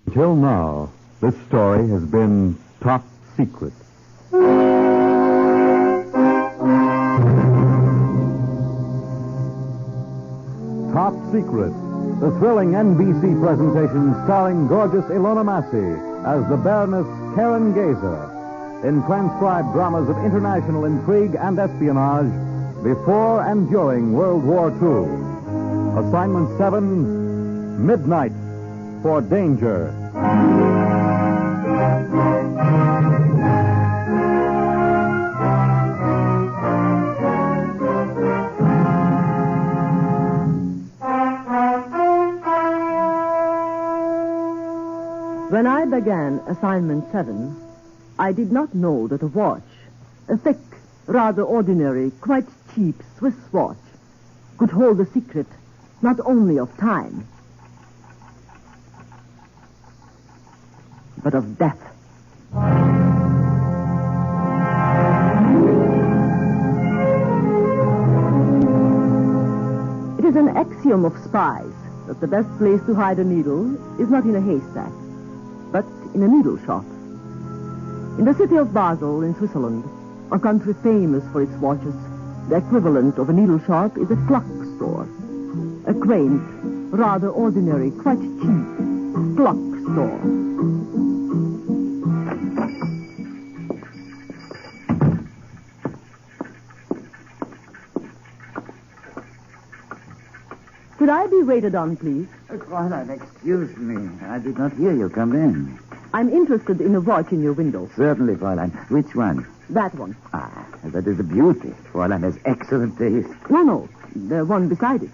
Until now, this story has been top secret. Top Secret, the thrilling NBC presentation starring gorgeous Ilona Massey as the Baroness Karen Gazer in transcribed dramas of international intrigue and espionage before and during World War II. Assignment 7, Midnight for Danger. When I began Assignment 7, I did not know that a watch, a thick, rather ordinary, quite cheap Swiss watch, could hold the secret not only of time, but of death. It is an axiom of spies that the best place to hide a needle is not in a haystack, but in a needle shop. In the city of Basel, in Switzerland, a country famous for its watches, the equivalent of a needle shop is a clock store. A quaint, rather ordinary, quite cheap clock store. Could I be waited on, please? Fräulein, excuse me. I did not hear you come in. I'm interested in a watch in your window. Certainly, Fräulein. Which one? That one. Ah, that is a beauty. Fräulein has excellent taste. No, the one beside it.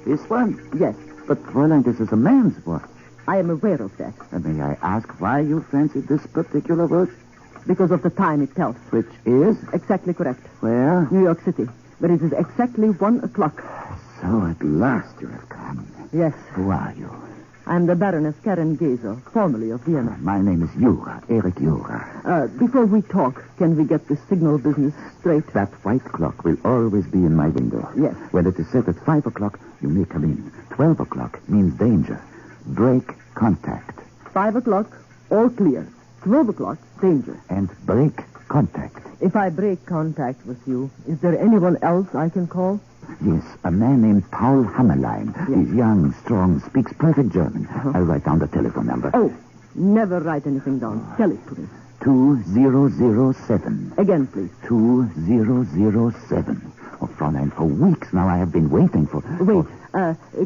This one? Yes, But, Fräulein, this is a man's watch. I am aware of that. May I ask why you fancied this particular watch? Because of the time it tells. Which is? Exactly correct. Where? New York City. But it is exactly 1 o'clock. So at last you have come. Yes. Who are you? I'm the Baroness Karen Gazer, formerly of Vienna. My name is Jura, Erich Jura. Before we talk, can we get the signal business straight? That white clock will always be in my window. Yes. When it is set at 5 o'clock, you may come in. 12 o'clock means danger. Break contact. 5 o'clock, all clear. 12 o'clock, danger. And break contact. If I break contact with you, is there anyone else I can call? Yes, a man named Paul Hammerlein. Yes. He's young, strong, speaks perfect German. I'll write down the telephone number. Oh, never write anything down. Tell it to me. 2007. Again, please. 2007. Oh, Fräulein, for weeks now I have been waiting for... Wait,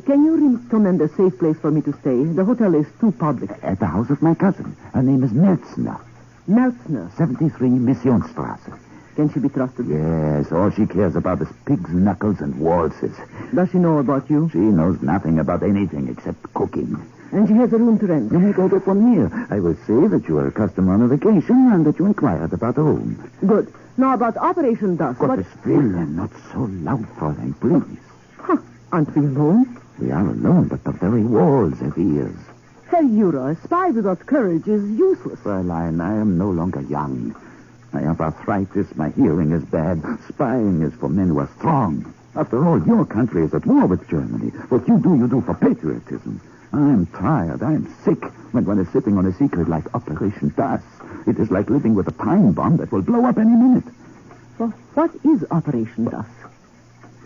can you recommend a safe place for me to stay? The hotel is too public. At the house of my cousin. Her name is Meltzner. Meltzner. 73 Missionsstraße. Can she be trusted? Yes, all she cares about is pig's knuckles and waltzes. Does she know about you? She knows nothing about anything except cooking. And she has a room to rent. You may go there from here. I will say that you are a customer on a vacation and that you inquired about a room. Good. Now about Operation Dust. But still, and not so loud, Fräulein, please. Huh. Aren't we alone? We are alone, but the very walls have ears. Herr Jura, a spy without courage is useless. Fräulein, I am no longer young. I have arthritis, my hearing is bad. Spying is for men who are strong. After all, your country is at war with Germany. What you do for patriotism. I am tired, I am sick when one is sitting on a secret like Operation Das. It is like living with a time bomb that will blow up any minute. Well, what is Operation Dust?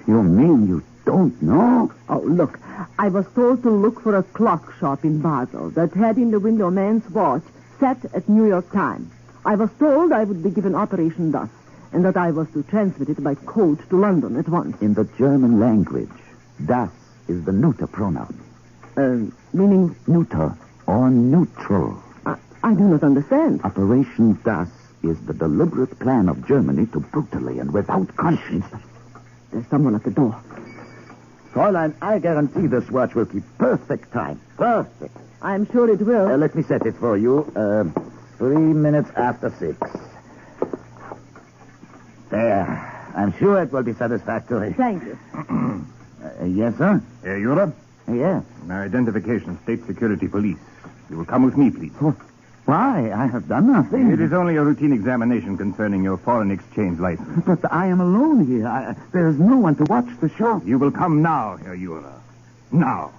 You mean you don't know? Oh, look, I was told to look for a clock shop in Basel that had in the window a man's watch set at New York time. I was told I would be given Operation Dust, and that I was to transmit it by code to London at once. In the German language, Das is the neuter pronoun. Meaning? Neuter or neutral. I do not understand. Operation Das is the deliberate plan of Germany to brutally and without conscience... There's someone at the door. Fräulein, I guarantee this watch will keep perfect time. Perfect. I'm sure it will. Let me set it for you. 3 minutes after 6. There. I'm sure it will be satisfactory. Thank you. Yes, sir? Jura? Yes. Identification, State Security Police. You will come with me, please. Why? I have done nothing. It is only a routine examination concerning your foreign exchange license. But I am alone here. There is no one to watch the show. You will come now, Herr Jura. Now.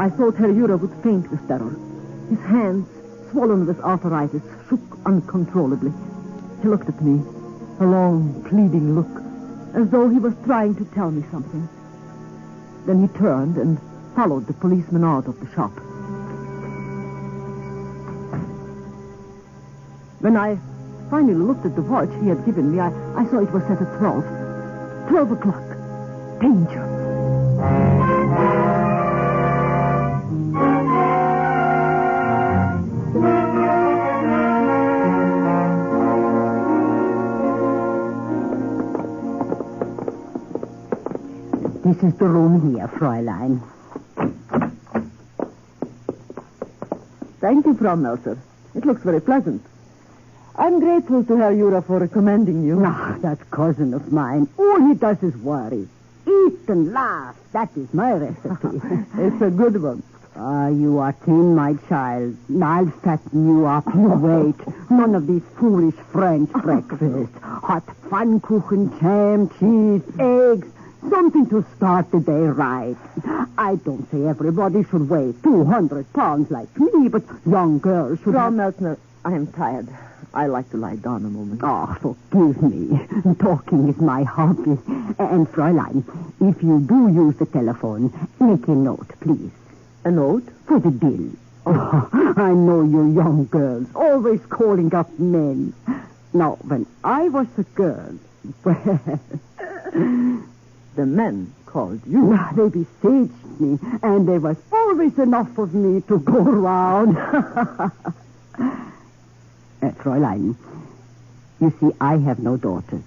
I thought Herr Jura would faint with terror. His hands, swollen with arthritis, shook uncontrollably. He looked at me, a long, pleading look, as though he was trying to tell me something. Then he turned and followed the policeman out of the shop. When I finally looked at the watch he had given me, I saw it was set at 12. 12 o'clock. Danger. This is the room here, Fräulein. Thank you, Frau Melzer. It looks very pleasant. I'm grateful to Herr Jura for recommending you. Ah, that cousin of mine, all he does is worry. Eat and laugh. That is my recipe. It's a good one. Ah, you are thin, my child. I'll fatten you up. You wait. None of these foolish French breakfasts. Hot pfannkuchen, jam, cheese, eggs. Something to start the day right. I don't say everybody should weigh 200 pounds like me, but young girls should Frau have... Melzner, I am tired. I like to lie down a moment. Oh, forgive me. Talking is my hobby. And, Fräulein, if you do use the telephone, make a note, please. A note? For the bill. Oh, I know you young girls, always calling up men. Now, when I was a girl, well... The men called you. They besieged me, and there was always enough of me to go around. Fräulein, you see, I have no daughters.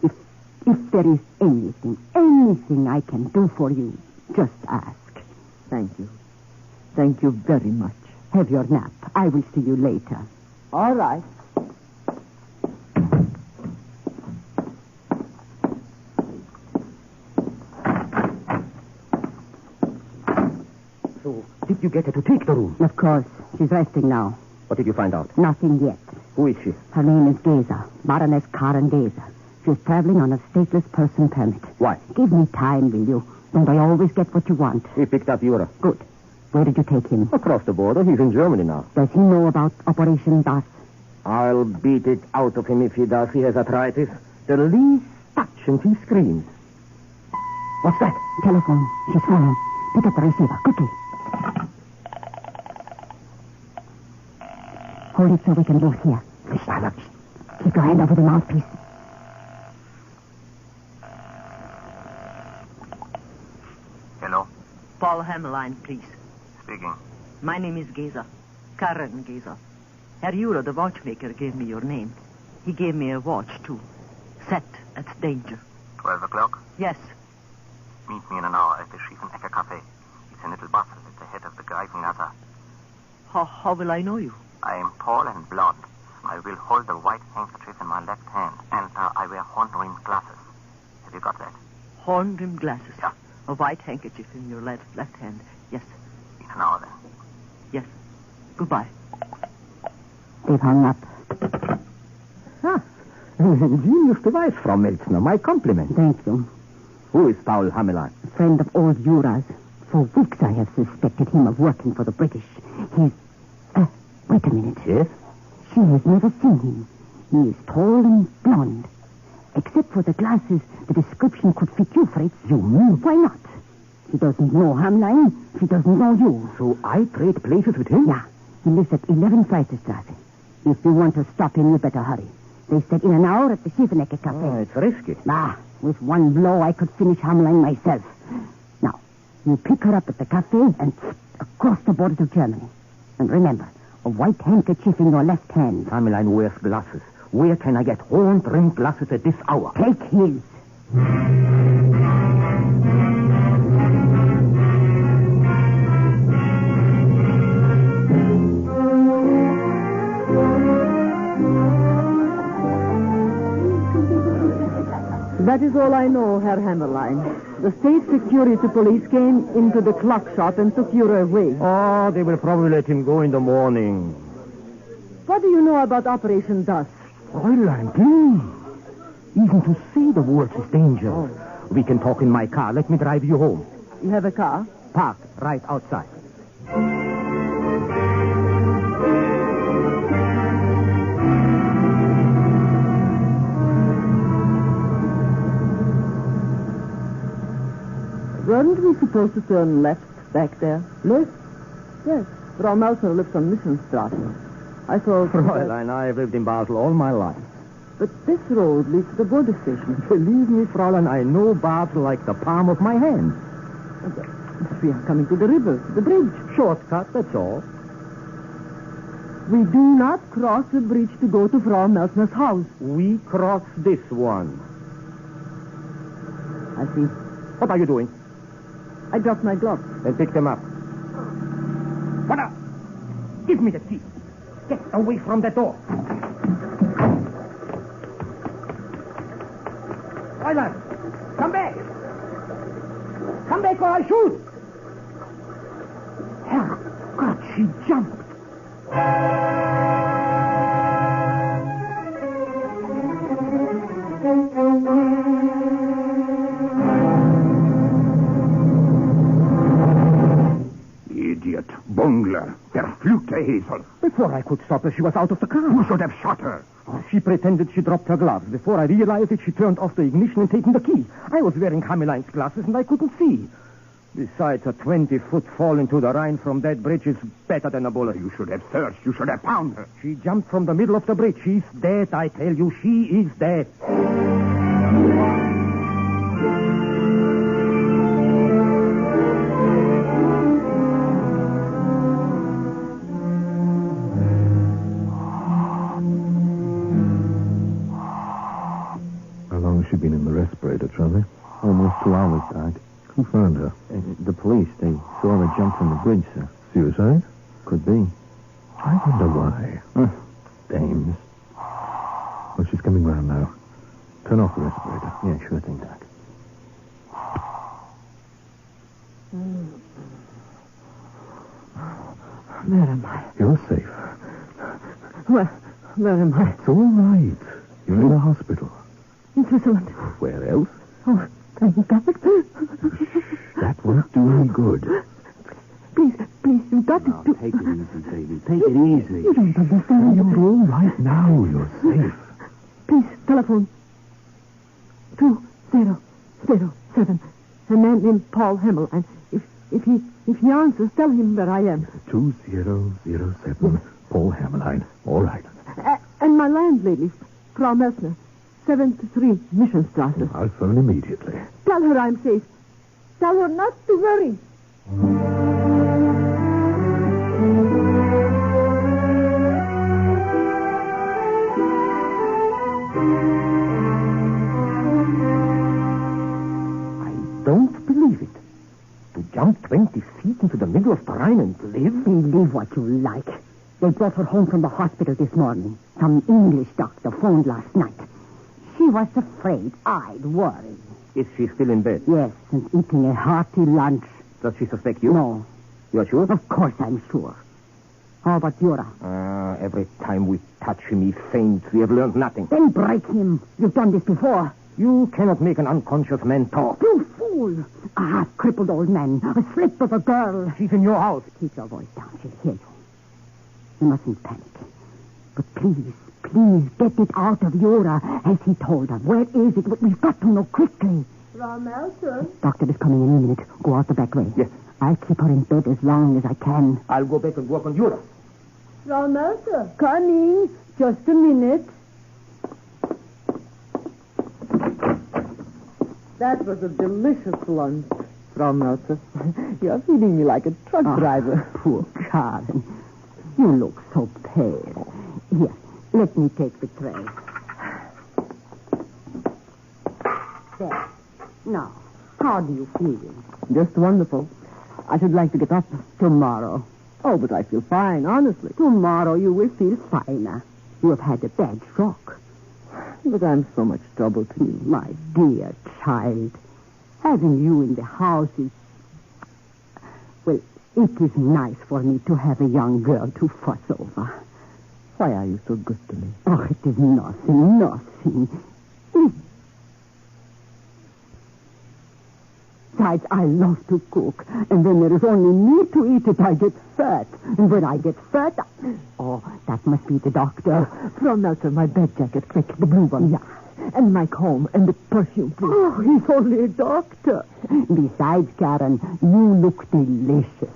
If there is anything I can do for you, just ask. Thank you. Thank you very much. Have your nap. I will see you later. All right. So, did you get her to take the room? Of course. She's resting now. What did you find out? Nothing yet. Who is she? Her name is Geza, Baroness Karen Geza. She's traveling on a stateless person permit. Why? Give me time, will you? Don't I always get what you want? We picked up Jura. Good. Where did you take him? Across the border. He's in Germany now. Does he know about Operation Das? I'll beat it out of him if he does. He has arthritis. The least touch and he screams. What's that? Telephone. She's calling. Pick up the receiver, quickly. Hold it so we can both hear. Silence. Keep your hand over the mouthpiece. Hello? Paul Hammerlein, please. Speaking. My name is Geza. Karen Geza. Herr Jura, the watchmaker, gave me your name. He gave me a watch, too. Set at danger. 12 o'clock? Yes. Meet me in an hour at the Schiefenecker Café. It's a little bustle at the head of the Greifengasse. How will I know you? I am tall and blond. I will hold the white handkerchief in my left hand, and I wear horn-rimmed glasses. Have you got that? Horn-rimmed glasses. Yeah. A white handkerchief in your left hand. Yes. In an hour, then. Yes. Goodbye. They've hung up. An ingenious device, Frau Melzner. My compliment. Thank you. Who is Paul Hammerlein? Friend of old Jura's. For weeks I have suspected him of working for the British. He's... wait a minute. Yes? She has never seen him. He is tall and blond. Except for the glasses, the description could fit you, Fritz. You mean? Why not? He doesn't know Hamlein. He doesn't know you. So I trade places with him? Yeah. He lives at 11 Freisterstrasse. If you want to stop him, you better hurry. They said in an hour at the Schiefenecker Café. Oh, it's risky. With one blow, I could finish Hamlein myself. Now, you pick her up at the cafe and across the border to Germany. And remember, a white handkerchief in your left hand. Hammerlein wears glasses. Where can I get horn-rimmed glasses at this hour? Take his. That is all I know, Herr Hammerlein. The state security police came into the clock shop and took Jura away. Oh, they will probably let him go in the morning. What do you know about Operation Dust? Fräulein, please. Even to say the words is dangerous. We can talk in my car. Let me drive you home. You have a car? Park right outside. we supposed to turn left back there? Left? Yes. Frau Melzer lives on Missionstrasse. I thought... Fräulein, I've lived in Basel all my life. But this road leads to the border station. Believe me, Fräulein, I know Basel like the palm of my hand. We are coming to the river, the bridge. Shortcut, that's all. We do not cross the bridge to go to Frau Melzner's house. We cross this one. I see. What are you doing? I dropped my gloves. Then pick them up. What up? Give me the key. Get away from the door. Fräulein, come back. Come back or I shoot. Herrgott, she jumped. Idiot. Bungler. Verfluchte Esel. Before I could stop her, she was out of the car. You should have shot her. She pretended she dropped her gloves. Before I realized it, she turned off the ignition and taken the key. I was wearing Hameline's glasses and I couldn't see. Besides, a 20-foot fall into the Rhine from that bridge is better than a bullet. You should have searched. You should have found her. She jumped from the middle of the bridge. She's dead, I tell you. She is dead. How long has she been in the respirator, Charlie? Almost 2 hours, Doc. Who found her? The police, they saw her jump from the bridge, sir. Suicide? Could be. I wonder why. Dames. Well, she's coming round now. Turn off the respirator. Yeah, sure thing, Doc. Where am I? You're safe. Where am I? It's all right. You're in the hospital. In Switzerland. Where else? Oh, thank God. That won't do any good. Please, you've got Now, to... take it easy, baby. Take it easy. You don't understand. You're all right now. You're safe. Please, telephone. 2007. A man named Paul Hemmel. And if he answers, tell him where I am. 2007. Paul Hammerline. All right. And my landlady, Frau Messner. 73 Missionstrasse. I'll phone immediately. Tell her I'm safe. Tell her not to worry. I don't believe it. To jump 20 feet into the middle of the Rhine and live? Believe what you like. They brought her home from the hospital this morning. Some English doctor phoned last night. She was afraid I'd worry. Is she still in bed? Yes, and eating a hearty lunch. Does she suspect you? No, You're sure? of course I'm sure. How about Yura? Every time we touch him, he faints. We have learned nothing. Then break him. You've done this before. You cannot make an unconscious man talk. You fool. A half-crippled old man. A slip of a girl. She's in your house. Keep your voice down. She'll hear you. You mustn't panic. But please, get it out of Yura, as he told her. Where is it? We've got to know quickly. Frau Melzer? Doctor is coming in a minute. Go out the back way. Yes. I'll keep her in bed as long as I can. I'll go back and work on Yura. Frau Melzer? Coming. Just a minute. That was a delicious lunch, Frau Melzer. You're feeding me like a truck driver. Poor Karen. You look so pale. Here, let me take the tray. There. Now, how do you feel? Just wonderful. I should like to get up. Tomorrow. Oh, but I feel fine, honestly. Tomorrow you will feel finer. You have had a bad shock. But I'm so much trouble to you. My dear child, having you in the house is... Well, it is nice for me to have a young girl to fuss over. Why are you so good to me? Oh, it is nothing. Besides, I love to cook. And when there is only me to eat it, I get fat. And when I get fat... Oh, that must be the doctor. Frau Melzer, my bed jacket, quick, the blue one. Yeah. And my comb and the perfume, please. Oh, he's only a doctor. Besides, Karen, you look delicious.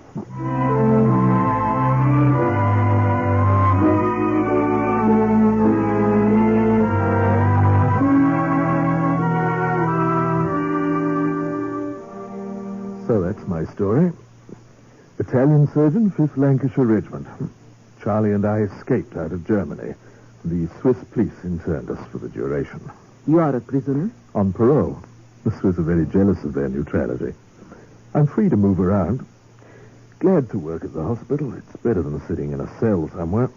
So that's my story. Italian surgeon, 5th Lancashire Regiment. Charlie and I escaped out of Germany. The Swiss police interned us for the duration. You are a prisoner? On parole. The Swiss are very jealous of their neutrality. I'm free to move around. Glad to work at the hospital. It's better than sitting in a cell somewhere.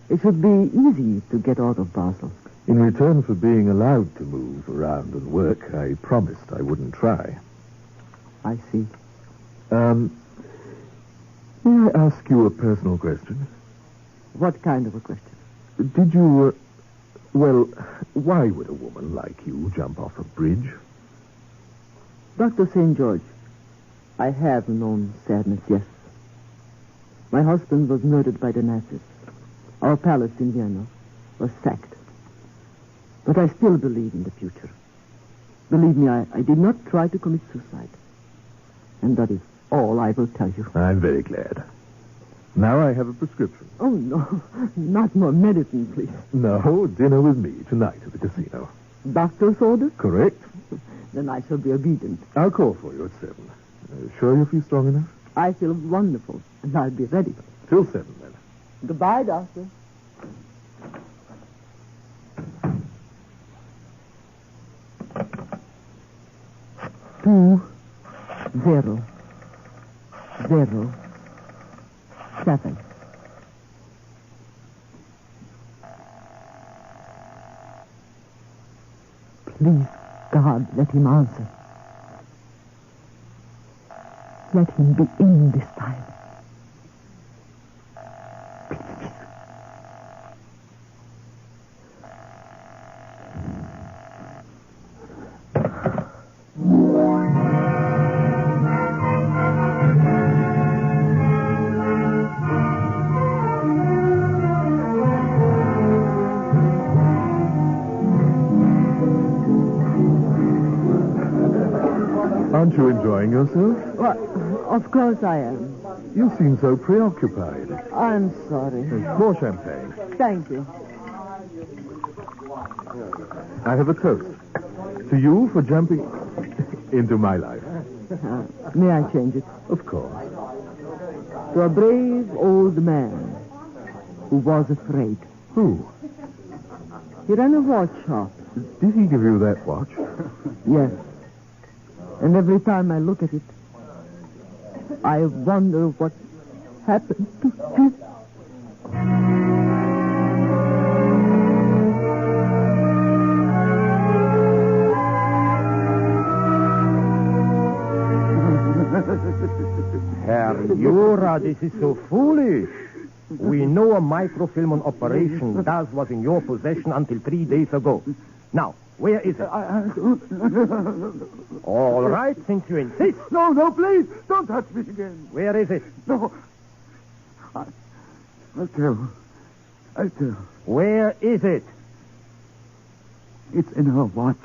It should be easy to get out of Basel. In return for being allowed to move around and work, I promised I wouldn't try. I see. May I ask you a personal question? What kind of a question? Did you, well, why would a woman like you jump off a bridge? Dr. St. George, I have known sadness, yes. My husband was murdered by the Nazis. Our palace in Vienna was sacked. But I still believe in the future. Believe me, I did not try to commit suicide. And that is all I will tell you. I'm very glad. Now I have a prescription. Oh, no. Not more medicine, please. No, dinner with me tonight at the casino. Doctor's orders? Correct. Then I shall be obedient. I'll call for you at 7. Sure you feel strong enough? I feel wonderful, and I'll be ready. Till 7, then. Goodbye, Doctor. Two, 0, 0, 7. Please, God, let him answer. Let him be in this time. Aren't you enjoying yourself? Well, of course I am. You seem so preoccupied. I'm sorry. More champagne. Thank you. I have a toast. To you for jumping into my life. May I change it? Of course. To a brave old man who was afraid. Who? He ran a watch shop. Did he give you that watch? Yes. And every time I look at it, I wonder what happened to him. Herr Jura, this is so foolish. We know a microfilm on operation. Das was in your possession until 3 days ago. Now, where is it? All right, since you insist. No, please. Don't touch me again. Where is it? No. I'll tell. Where is it? It's in her watch.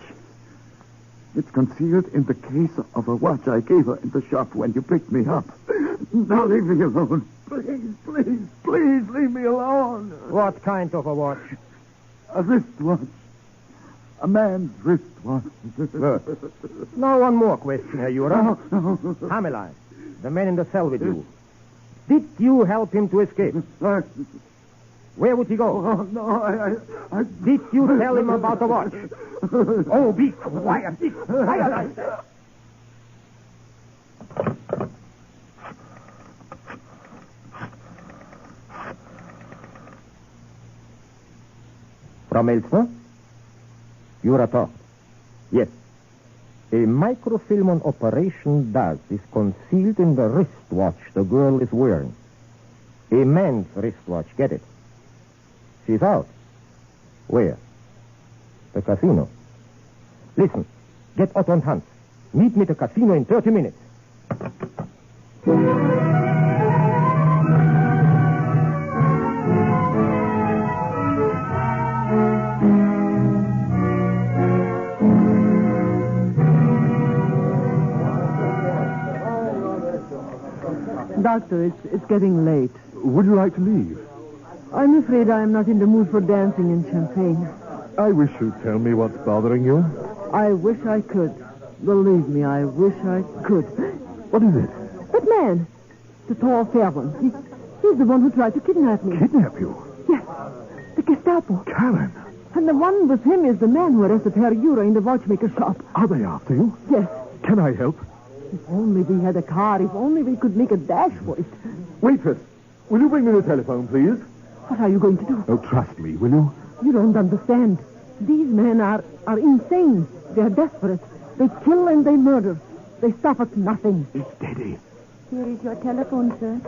It's concealed in the case of a watch I gave her in the shop when you picked me up. Now leave me alone. Please leave me alone. What kind of a watch? A wristwatch. A man's wristwatch. Good. Now one more question, Herr Jura. No. Hamelai, the man in the cell with you. Did you help him to escape? Where would he go? Oh, no, I... Did you tell him about the watch? Oh, be quiet. Be quiet, I said. Frau Melzner? Jura talked. Yes. A microfilm on operation DAS is concealed in the wristwatch the girl is wearing. A man's wristwatch, get it? She's out. Where? The casino. Listen, get Otto and Hans. Meet me at the casino in 30 minutes. Doctor, it's getting late. Would you like to leave? I'm afraid I am not in the mood for dancing and champagne. I wish you'd tell me what's bothering you. I wish I could. Believe me, I wish I could. What is it? That man, the tall, fair one, he's the one who tried to kidnap me. Kidnap you? Yes, the Gestapo. Karen, And the one with him is the man who arrested Herr Jura in the watchmaker's shop. are they after you? Yes. Can I help? If only we had a car, if only we could make a dash for it. Waitress, will you bring me the telephone, please? What are you going to do? Oh, trust me, will you? You don't understand. These men are insane. They are desperate. They kill and they murder. They stop at nothing. Be steady. Here is your telephone, sir.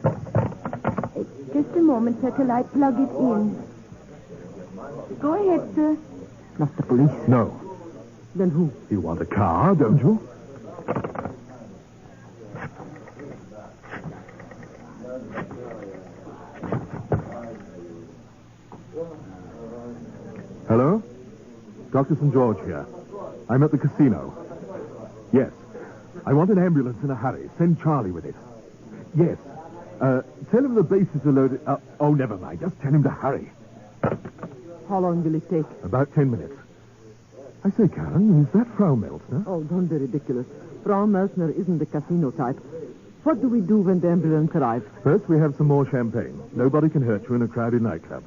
Just a moment, sir, till I plug it in. Go ahead, sir. Not the police. No. Then who? You want a car, don't you? Hello? Dr. St. George here. I'm at the casino. Yes. I want an ambulance in a hurry. Send Charlie with it. Yes. Tell him the bases are loaded. Oh, never mind. Just tell him to hurry. How long will it take? About 10 minutes. I say, Karen, is that Frau Meltzner? Oh, don't be ridiculous. Frau Meltzner isn't the casino type. What do we do when the ambulance arrives? First, we have some more champagne. Nobody can hurt you in a crowded nightclub.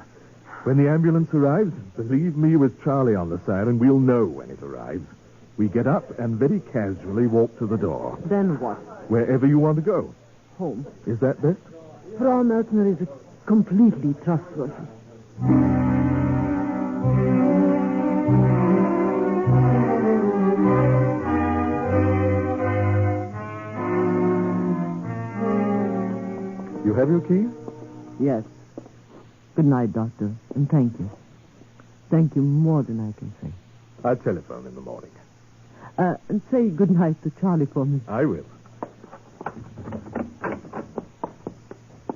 When the ambulance arrives, believe me, with Charlie on the side, and we'll know when it arrives. We get up and very casually walk to the door. Then what? Wherever you want to go. Home. Is that best? Frau Meltzner is completely trustworthy. You have your keys? Yes. Good night, Doctor, and thank you. Thank you more than I can say. I'll telephone in the morning. And say good night to Charlie for me. I will.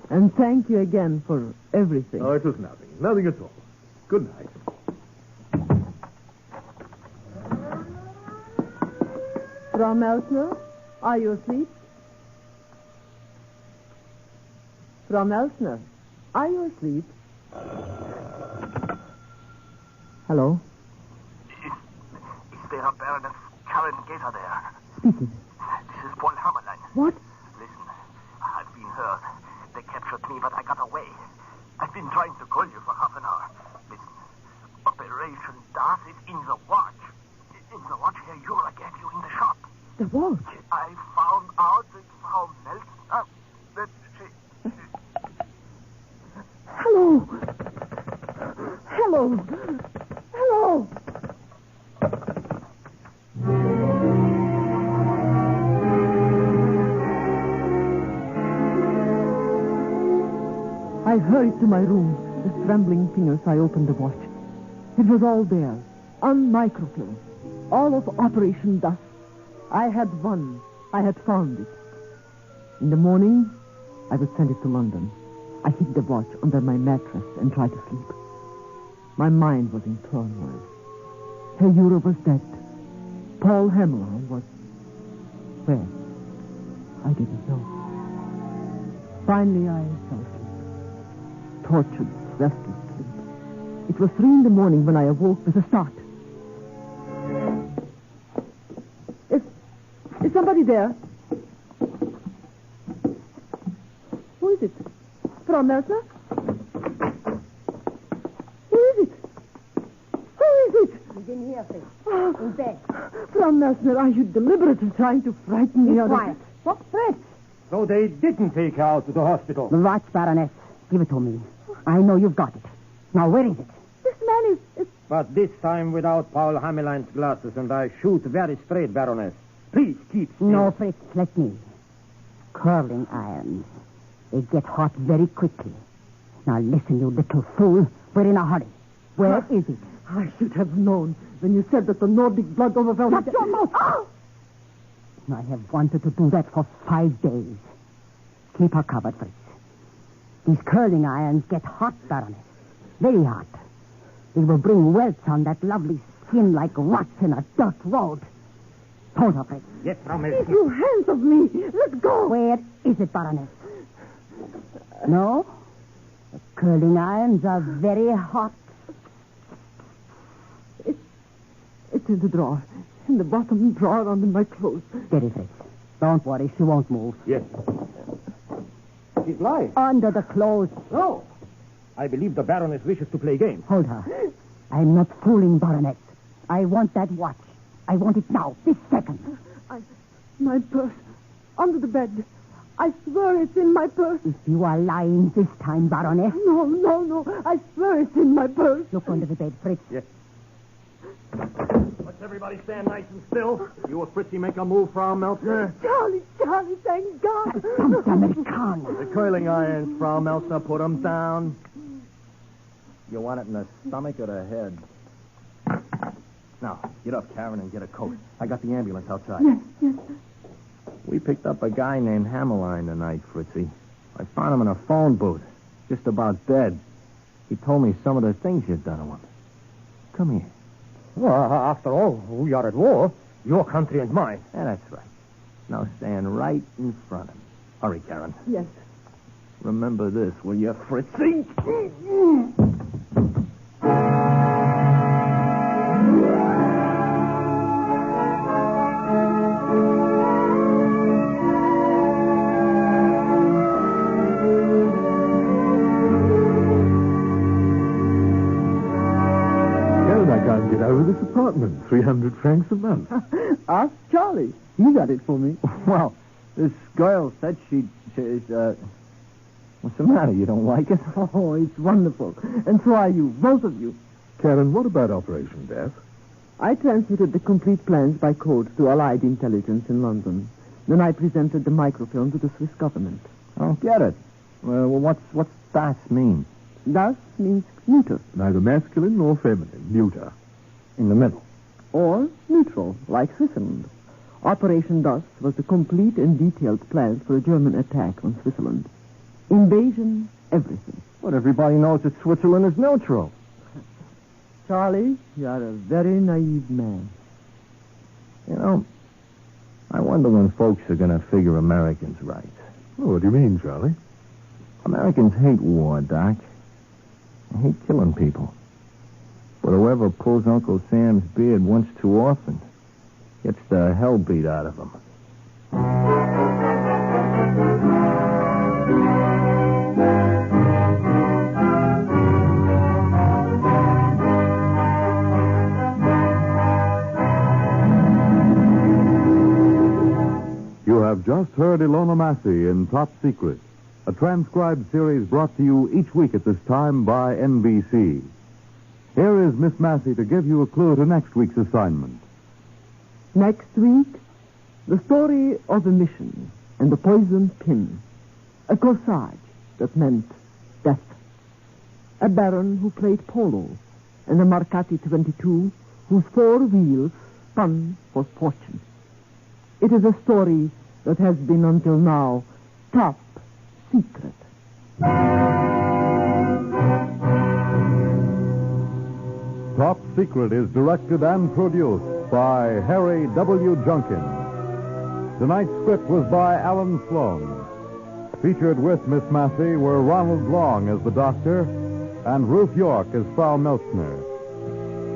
And thank you again for everything. Oh, it was nothing. Nothing at all. Good night. Frau Meltzner, are you asleep? Frau Meltzner, are you asleep? Hello? Is there a Baroness Karen Gazer there? Speaking. This is Paul Hammerlein. What? Listen, I've been hurt. They captured me, but I got away. I've been trying to call you for half an hour. Listen, Operation Das is in the watch. In the watch Herr Jura gave you in the shop. The watch? I found out that Frau Meltzner, that she... Hello. Hello. Hello. I hurried to my room. With trembling fingers, I opened the watch. It was all there, on microfilm. All of Operation Dust. I had won. I had found it. In the morning, I would send it to London. I hid the watch under my mattress and tried to sleep. My mind was in turmoil. Herr Jura was dead. Paul Hammerlein was... where? I didn't know. Finally, I fell asleep. Tortured, restless sleep. It was 3 a.m. when I awoke with a start. Is somebody there? Who is it? Frau Meltzner? Who is it? Who is it? He's in here, please. In bed. Frau Meltzner, are you deliberately trying to frighten me Be out quiet. of... What threats? So they didn't take her out to the hospital. The watch, Baroness. Give it to me. I know you've got it. Now, where is it? This man is... But this time without Paul Hammerlein's glasses, and I shoot very straight, Baroness. Please keep still. No, Fritz, let me. Curling irons. They get hot very quickly. Now, listen, you little fool. We're in a hurry. Where is it? I should have known when you said that the Nordic blood overwhelmed... Shut your mouth! Oh! I have wanted to do that for 5 days. Keep her covered, Fritz. These curling irons get hot, Baroness. Very hot. They will bring welts on that lovely skin like rats in a dirt road. Hold her, Fritz. Yes, Frau Keep Meltzner. your hands off me. Let go. Where is it, Baroness? No? The curling irons are very hot. It's in the drawer. In the bottom drawer under my clothes. Steady, Fritz. Don't worry, she won't move. Yes. She's lying. Under the clothes. No. I believe the Baroness wishes to play games. Hold her. I'm not fooling, Baroness. I want that watch. I want it now, this second. My purse. Under the bed. I swear it's in my purse. If you are lying this time, Baroness. No. I swear it's in my purse. Look under the bed, Fritz. Yes. Let's everybody stand nice and still. You or Fritzy make a move, Frau Meltzner. Charlie, thank God. Don't Americana. The curling irons, Frau Meltzner, put them down. You want it in the stomach or the head? Now, get up, Karen, and get a coat. I got the ambulance outside. Yes. We picked up a guy named Hammerline tonight, Fritzy. I found him in a phone booth, just about dead. He told me some of the things you've done to him. Come here. Well, after all, we are at war. Your country and mine. Yeah, that's right. Now stand right in front of him. Hurry, Karen. Yes. Remember this, will you, Fritzy? Out of this apartment, 300 francs a month. Ask Charlie. He got it for me. Well, this girl said what's the matter? You don't like it? Oh, it's wonderful. And so are you, both of you. Karen, what about Operation Death? I transmitted the complete plans by code to Allied intelligence in London. Then I presented the microfilm to the Swiss government. I don't get it. Well, what's das mean? Das means neuter. Neither masculine nor feminine. Neuter. In the middle. Or neutral, like Switzerland. Operation Das was the complete and detailed plans for a German attack on Switzerland. Invasion, everything. But everybody knows that Switzerland is neutral. Charlie, you are a very naive man. You know, I wonder when folks are going to figure Americans right. Oh, what do you mean, Charlie? Americans hate war, Doc. They hate killing people. But whoever pulls Uncle Sam's beard once too often gets the hell beat out of him. You have just heard Ilona Massey in Top Secret, a transcribed series brought to you each week at this time by NBC. Here is Miss Massey to give you a clue to next week's assignment. Next week, the story of a mission and the poison pin. A corsage that meant death. A baron who played polo and a Marcati 22 whose 4 wheels spun for fortune. It is a story that has been until now top secret. Top Secret is directed and produced by Harry W. Junkin. Tonight's script was by Alan Sloan. Featured with Miss Massey were Ronald Long as the doctor and Ruth York as Frau Meltzner.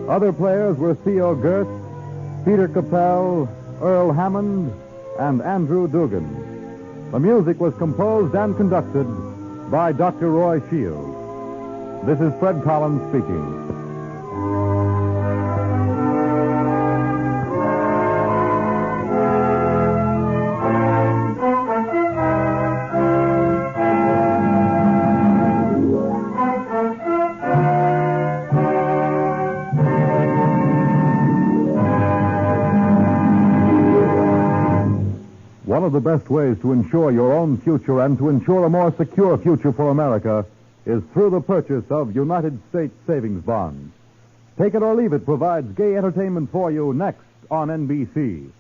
Other players were Theo Gertz, Peter Capel, Earl Hammond, and Andrew Dugan. The music was composed and conducted by Dr. Roy Shields. This is Fred Collins speaking. One of the best ways to ensure your own future and to ensure a more secure future for America is through the purchase of United States savings bonds. Take It or Leave It provides gay entertainment for you next on NBC.